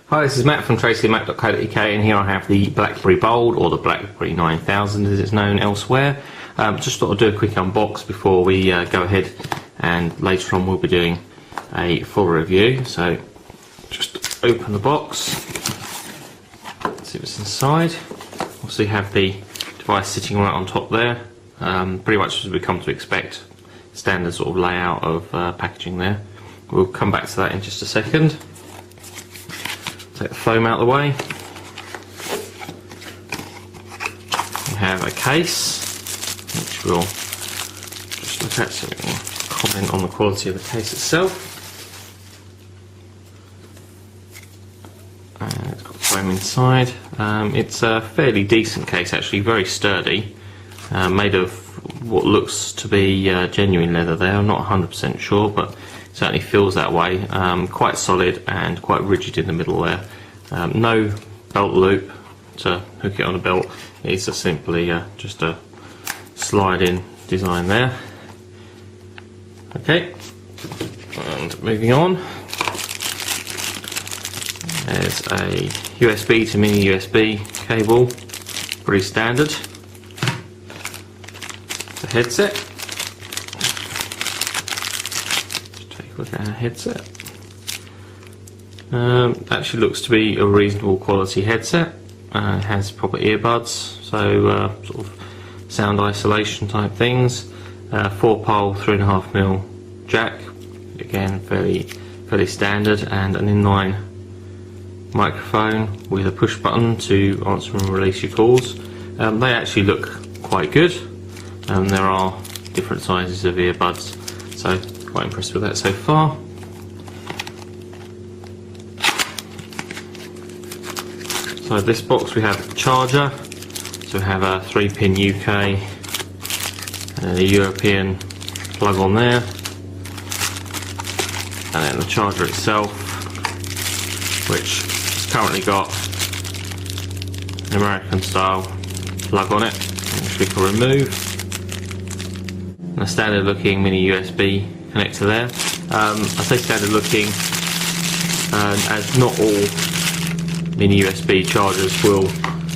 Hi, this is Matt from tracymac.co.uk, and here I have the BlackBerry Bold, or the BlackBerry 9000 as it's known elsewhere. Just thought I'd do a quick unbox before we go ahead, and later on we'll be doing a full review. So just open the box, see what's inside. Also you have the device sitting right on top there, pretty much as we come to expect, standard sort of layout of packaging there. We'll come back to that in just a second. Take the foam out of the way. We have a case, which we'll just look at so we can comment on the quality of the case itself. It's got foam inside. It's a fairly decent case actually, very sturdy, made of what looks to be genuine leather there. I'm not 100% sure, but certainly feels that way. Quite solid and quite rigid in the middle there. No belt loop to hook it on a belt. It's simply just a slide-in design there. Okay, and moving on. There's a USB to mini USB cable, pretty standard. The headset. Look at our headset. Actually looks to be a reasonable quality headset. It has proper earbuds, so sort of sound isolation type things. 4-pole 3.5mm jack, again fairly standard, and an inline microphone with a push button to answer and release your calls. They actually look quite good. There are different sizes of earbuds, so quite impressed with that so far. So this box we have the charger, so we have a 3-pin UK and a European plug on there, and then the charger itself, which has currently got an American style plug on it, which we can remove, and a standard looking mini USB connector there. I say standard looking as not all mini USB chargers will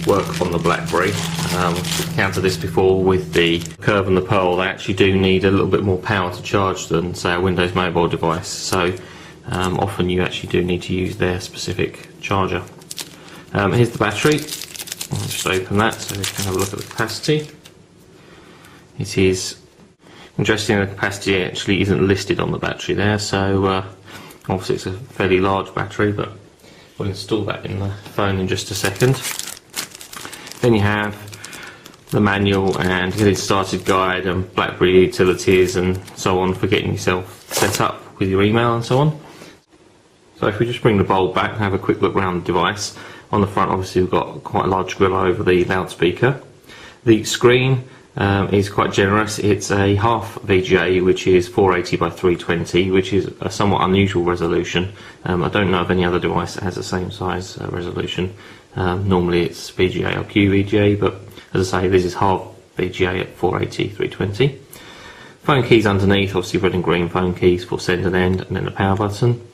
work on the BlackBerry. We've encountered this before with the Curve and the Pearl. They actually do need a little bit more power to charge than say a Windows mobile device, so often you actually do need to use their specific charger. Here's the battery. I'll just open that so we can have a look at the capacity. It is interesting, the capacity actually isn't listed on the battery there, so obviously it's a fairly large battery, but we'll install that in the phone in just a second. Then you have the manual and getting started guide and BlackBerry utilities and so on for getting yourself set up with your email and so on. So if we just bring the Bold back and have a quick look around the device, on the front obviously we've got quite a large grill over the loudspeaker. The screen is quite generous. It's a half VGA, which is 480 by 320, which is a somewhat unusual resolution. I don't know of any other device that has the same size resolution. Normally it's VGA or QVGA, but as I say, this is half VGA at 480 320. Phone keys underneath, obviously red and green phone keys for send and end, and then the power button.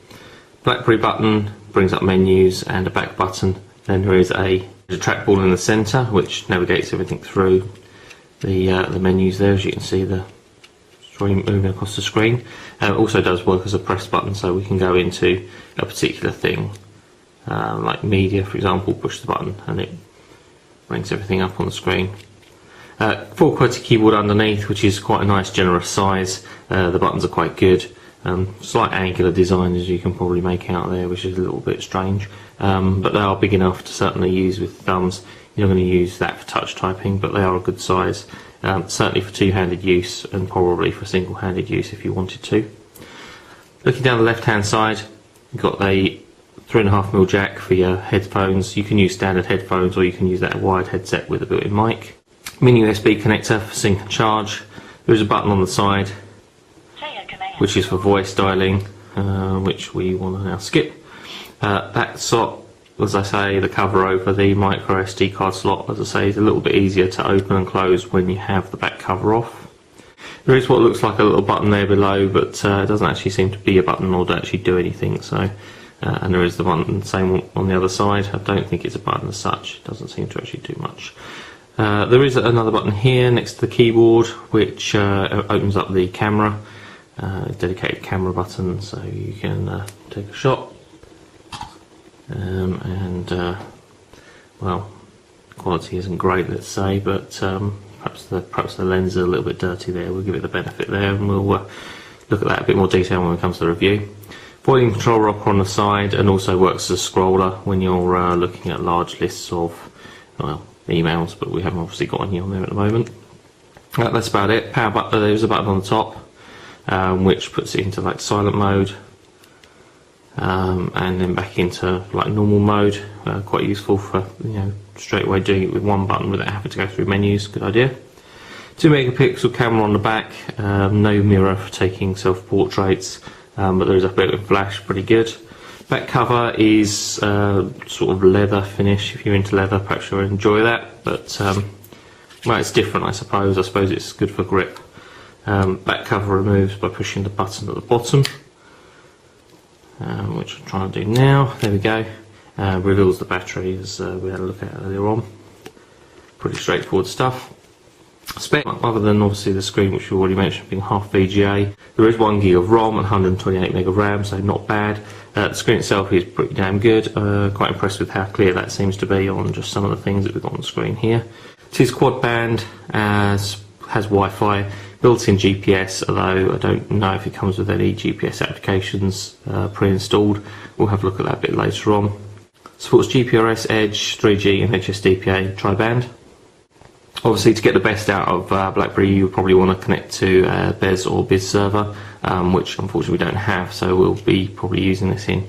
BlackBerry button brings up menus, and a back button. Then there is a trackball in the centre, which navigates everything through the menus there, as you can see the stream moving across the screen. It also does work as a press button, so we can go into a particular thing, like media for example, push the button and it brings everything up on the screen. Full QWERTY keyboard underneath, which is quite a nice generous size. The buttons are quite good. Slight angular design, as you can probably make out there, which is a little bit strange, but they are big enough to certainly use with thumbs. You're not going to use that for touch typing, but they are a good size, certainly for two-handed use and probably for single-handed use if you wanted to. Looking down the left-hand side, you've got a 3.5mm jack for your headphones. You can use standard headphones, or you can use that wired headset with a built-in mic. Mini USB connector for sync and charge. There is a button on the side, which is for voice dialing, which we want to now skip. That slot, as I say, the cover over the micro SD card slot, as I say, is a little bit easier to open and close when you have the back cover off. There is what looks like a little button there below, but it doesn't actually seem to be a button or to actually do anything, so and there is the one same on the other side. I don't think it's a button as such. It doesn't seem to actually do much. There is another button here next to the keyboard which opens up the camera, dedicated camera button, so you can take a shot. Well, quality isn't great, let's say, but perhaps the lens is a little bit dirty there. We'll give it the benefit there, and we'll look at that in a bit more detail when it comes to the review. Volume control rocker on the side, and also works as a scroller when you're looking at large lists of, well, emails, but we haven't obviously got any on there at the moment. That's about it. Power button. There's a button on the top which puts it into like silent mode, and then back into like normal mode. Quite useful for, you know, straight away doing it with one button without having to go through menus. Good idea. 2 megapixel camera on the back. No mirror for taking self-portraits, but there is a bit of flash. Pretty good. Back cover is sort of leather finish. If you're into leather, perhaps you'll enjoy that. But well, it's different, I suppose. I suppose it's good for grip. Back cover removes by pushing the button at the bottom, which I'm trying to do now. There we go. Reveals the battery, as we had a look at earlier on. Pretty straightforward stuff. Spec, other than obviously the screen, which we already mentioned, being half VGA, there is 1 gig of ROM and 128 meg of RAM, so not bad. The screen itself is pretty damn good. Quite impressed with how clear that seems to be on just some of the things that we've got on the screen here. It is quad band, has Wi-Fi, built-in GPS, although I don't know if it comes with any GPS applications pre-installed. We'll have a look at that a bit later on. Supports GPRS, Edge, 3G and HSDPA tri-band. Obviously, to get the best out of BlackBerry, you probably want to connect to BES or BIS server, which unfortunately we don't have, so we'll be probably using this in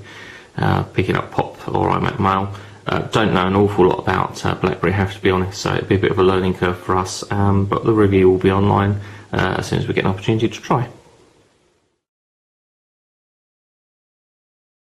picking up POP or iMac Mail. Don't know an awful lot about BlackBerry, have to be honest, so it'll be a bit of a learning curve for us, but the review will be online as soon as we get an opportunity to try.